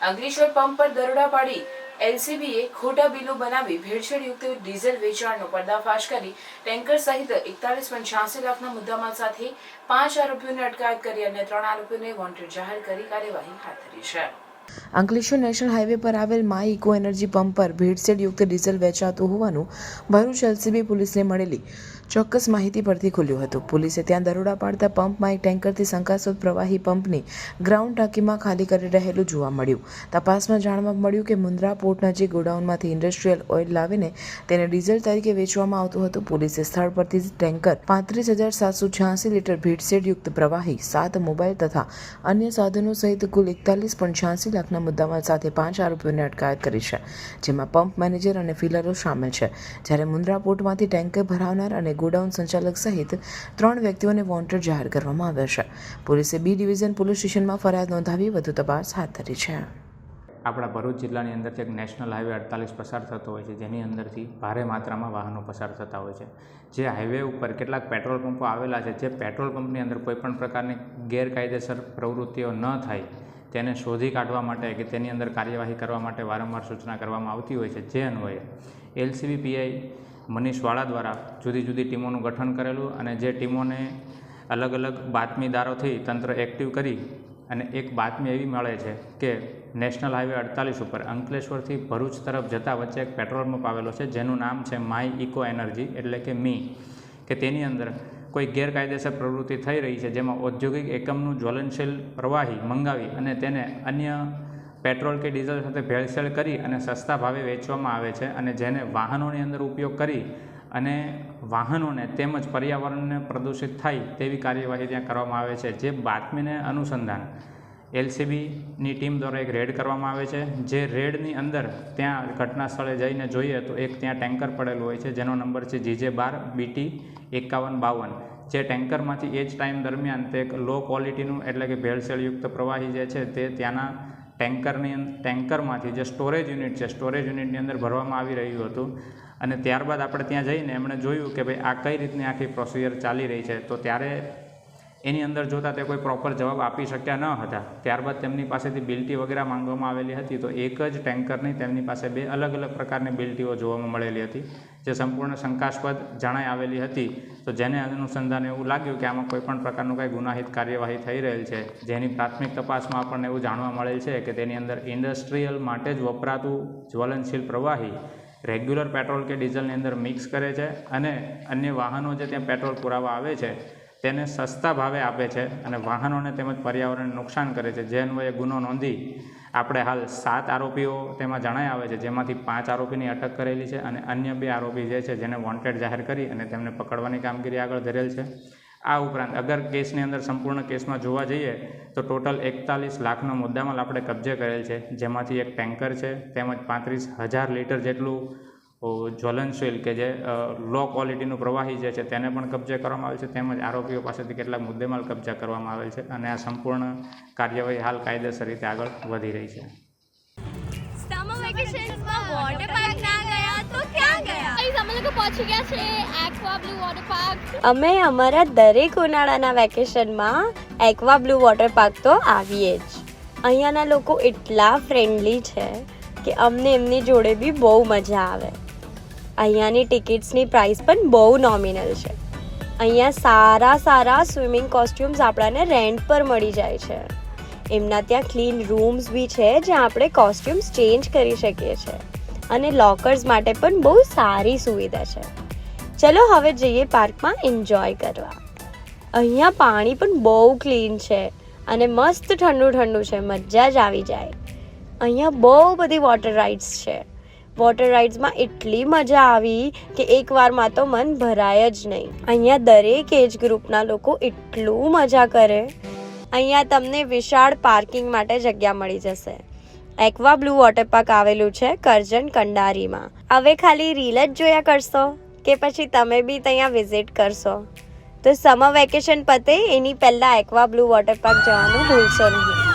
Ankleshwar pump પર દરોડા પાડી એલસીબીએ ખોટા બિલો બનાવી ભેળસેળયુક્ત ડીઝલ વેચાણનો પર્દાફાશ કરી ટેન્કર સહિત 41.86 લાખના મુદ્દામાલ સાથે 5 આરોપીઓને અટકાયત કરી અને 3 આરોપીઓને વોન્ટેડ જાહેર કરી કાર્યવાહી હાથ ધરી છે. અંકલેશ્વર નેશનલ હાઈવે પર આવેલ માય ઇકો એનર્જી પંપ પર ભેળસેળયુક્ત ડીઝલ વેચાતું હોવાનું ભરૂચ એલસીબી પોલીસને મળેલી ચોક્કસ માહિતી પરથી ખુલ્યું હતું. પોલીસે ત્યાં દરોડા પાડતા પંપમાં એક ટેન્કરથી શંકાસ્પદ પ્રવાહી પંપની ગ્રાઉન્ડ ટાંકીમાં ખાલી કરી રહેલું જોવા મળ્યું. તપાસમાં જાણવા મળ્યું કે મુન્દ્રા પોર્ટ નજીક ગોડાઉનમાંથી ઇન્ડસ્ટ્રીયલ ઓઇલ લાવીને તેને ડીઝલ તરીકે વેચવામાં આવતું હતું. પોલીસે સ્થળ પરથી ટેન્કર 35,786 લીટર ભેળસેળયુક્ત પ્રવાહી, 7 મોબાઈલ તથા અન્ય સાધનો સહિત કુલ 41.86 લાખના મુદ્દામાલ સાથે 5 આરોપીઓને અટકાયત કરી છે, જેમાં પંપ મેનેજર અને ફિલરો સામેલ છે. જ્યારે મુન્દ્રા પોર્ટમાંથી ટેન્કર ભરાવનાર અને ગોડાઉન સંચાલક સહિત 3 વ્યક્તિઓને વોન્ટેડ જાહેર કરવામાં આવ્યા છે. પોલીસે બી ડિવિઝન પોલીસ સ્ટેશનમાં ફરિયાદ નોંધાવી વધુ તપાસ હાથ ધરી છે. આપણા ભરૂચ જિલ્લાની અંદરથી એક નેશનલ હાઈવે 48 પસાર થતો હોય છે, જેની અંદરથી ભારે માત્રામાં વાહનો પસાર થતા હોય છે. જે હાઈવે ઉપર કેટલાક પેટ્રોલ પંપો આવેલા છે, જે પેટ્રોલ પંપની અંદર કોઈપણ પ્રકારની ગેરકાયદેસર પ્રવૃત્તિઓ ન થાય તેને શોધી કાઢવા માટે કે તેની અંદર કાર્યવાહી કરવા માટે વારંવાર સૂચના કરવામાં આવતી હોય છે. જે અન્વયે એલસીબી પીઆઈ મનીષ વાળા દ્વારા જુદી જુદી ટીમોનું ગઠન કરેલું અને જે ટીમોને અલગ અલગ બાતમીદારોથી તંત્ર એક્ટિવ કરી અને એક બાતમી એવી મળે છે કે નેશનલ હાઈવે 48 ઉપર અંકલેશ્વરથી ભરૂચ તરફ જતા વચ્ચે એક પેટ્રોલ પંપ આવેલો છે, જેનું નામ છે માય ઇકો એનર્જી એટલે કે મી, કે તેની અંદર કોઈ ગેરકાયદેસર પ્રવૃત્તિ થઈ રહી છે, જેમાં ઔદ્યોગિક એકમનું જ્વલનશીલ પ્રવાહી મંગાવી અને તેને અન્ય પેટ્રોલ કે ડીઝલ સાથે ભેળસેળ કરી અને સસ્તા ભાવે વેચવામાં આવે છે અને જેને વાહનોની અંદર ઉપયોગ કરી અને વાહનોને તેમજ પર્યાવરણને પ્રદૂષિત થાય તેવી કાર્યવાહી ત્યાં કરવામાં આવે છે. જે બાતમીને અનુસંધાન એલસીબીની ટીમ દ્વારા એક રેડ કરવામાં આવે છે. જે રેડની અંદર ત્યાં ઘટના સ્થળે જઈને જોઈએ તો એક ત્યાં ટેન્કર પડેલું હોય છે, જેનો નંબર છે GJ12BT 5152. જે ટેન્કરમાંથી એ જ ટાઈમ દરમિયાન તે એક લો ક્વોલિટીનું એટલે કે ભેળસેળયુક્ત પ્રવાહી જે છે તે ત્યાંના ટેન્કરમાંથી જે સ્ટોરેજ યુનિટ છે, સ્ટોરેજ યુનિટની અંદર ભરવામાં આવી રહ્યું હતું. અને ત્યારબાદ આપણે ત્યાં જઈને એમણે જોયું કે ભાઈ આ કઈ રીતની આખી પ્રોસિજર ચાલી રહી છે, તો ત્યારે એની અંદર જોતાં તે કોઈ પ્રોપર જવાબ આપી શક્યા ન હતા. ત્યારબાદ તેમની પાસેથી બિલ્ટી વગેરે માંગવામાં આવેલી હતી, તો એક જ ટેન્કરની તેમની પાસે 2 અલગ અલગ પ્રકારની બિલ્ટીઓ જોવામાં મળેલી હતી, જે સંપૂર્ણ શંકાસ્પદ જણાઈ આવેલી હતી. તો જેને અનુસંધાને એવું લાગ્યું કે આમાં કોઈપણ પ્રકારનું કંઈ ગુનાહિત કાર્યવાહી થઈ રહેલ છે. જેની પ્રાથમિક તપાસમાં આપણને એવું જાણવા મળેલ છે કે તેની અંદર ઇન્ડસ્ટ્રીયલ માટે જ વપરાતું જ્વલનશીલ પ્રવાહી રેગ્યુલર પેટ્રોલ કે ડીઝલની અંદર મિક્સ કરે છે અને અન્ય વાહનો જે ત્યાં પેટ્રોલ પુરાવા આવે છે તેને સસ્તા ભાવે આપે છે અને વાહનોને તેમજ પર્યાવરણને નુકસાન કરે છે. જે અન્વયે ગુનો નોંધી આપણે હાલ 7 આરોપીઓ તેમાં જણાઈ આવે છે, જેમાંથી 5 આરોપીની અટક કરેલી છે અને અન્ય 2 આરોપી જે છે જેને વોન્ટેડ જાહેર કરી અને તેમને પકડવાની કામગીરી આગળ ધરેલ છે. આ ઉપરાંત અગર કેસની અંદર સંપૂર્ણ કેસમાં જોવા જઈએ તો ટોટલ 41 લાખનો મુદ્દામાલ આપણે કબજે કરેલ છે, જેમાંથી એક ટેન્કર છે તેમજ 35,000 લીટર જેટલું જ્વલનશીલ કે જે લો ક્વોલિટીનું પ્રવાહી જે છે તેને પણ કબજે કરવામાં આવેલ છે, તેમજ આરોપીઓ પાસેથી કેટલાક મુદ્દેમાલ કબજા કરવામાં આવેલ છે અને આ સંપૂર્ણ કાર્યવાહી હાલ કાયદેસર રીતે આગળ વધી રહી છે. સમર વેકેશનમાં વોટર પાર્ક ના ગયા તો ક્યાં ગયા? અમે લોકો પહોંચી ગયા છે એક્વા બ્લુ વોટર પાર્ક. અમે અમારા દરેક ઉનાળાના વેકેશનમાં એક્વા બ્લુ વોટર પાર્ક તો આવીએ જ. અહીંયાના લોકો એટલા ફ્રેન્ડલી છે કે અમને એમની જોડે બી બહુ મજા આવે. અહીંયાની ટિકિટ્સની પ્રાઇસ પણ બહુ નોમિનલ છે. અહીંયા સારા સ્વિમિંગ કોસ્ટ્યુમ્સ આપણને રેન્ટ પર મળી જાય છે. એમના ત્યાં ક્લીન રૂમ્સ બી છે જ્યાં આપણે કોસ્ટ્યુમ્સ ચેન્જ કરી શકીએ છીએ અને લોકર્સ માટે પણ બહુ સારી સુવિધા છે. ચલો હવે જઈએ પાર્કમાં એન્જોય કરવા. અહીંયા પાણી પણ બહુ ક્લીન છે અને મસ્ત ઠંડુ છે, મજા જ આવી જાય. અહીંયા બહુ બધી વોટર રાઇડ્સ છે. વોટર રાઇડ્સમાં એટલી મજા આવી કે એકવારમાં તો મન ભરાય જ નહીં. અહીંયા દરેક એજ ગ્રુપના લોકો એટલું મજા કરે. અહીંયા તમને વિશાળ પાર્કિંગ માટે જગ્યા મળી જશે. એક્વા બ્લુ વોટર પાર્ક આવેલું છે કરજણ કંડારીમાં. હવે ખાલી રીલ જ જોયા કરશો કે પછી તમે બી ત્યાં વિઝિટ કરશો? તો સમર વેકેશન પતે એની પહેલાં એક્વા બ્લુ વોટર પાર્ક જવાનું ભૂલશો નહીં.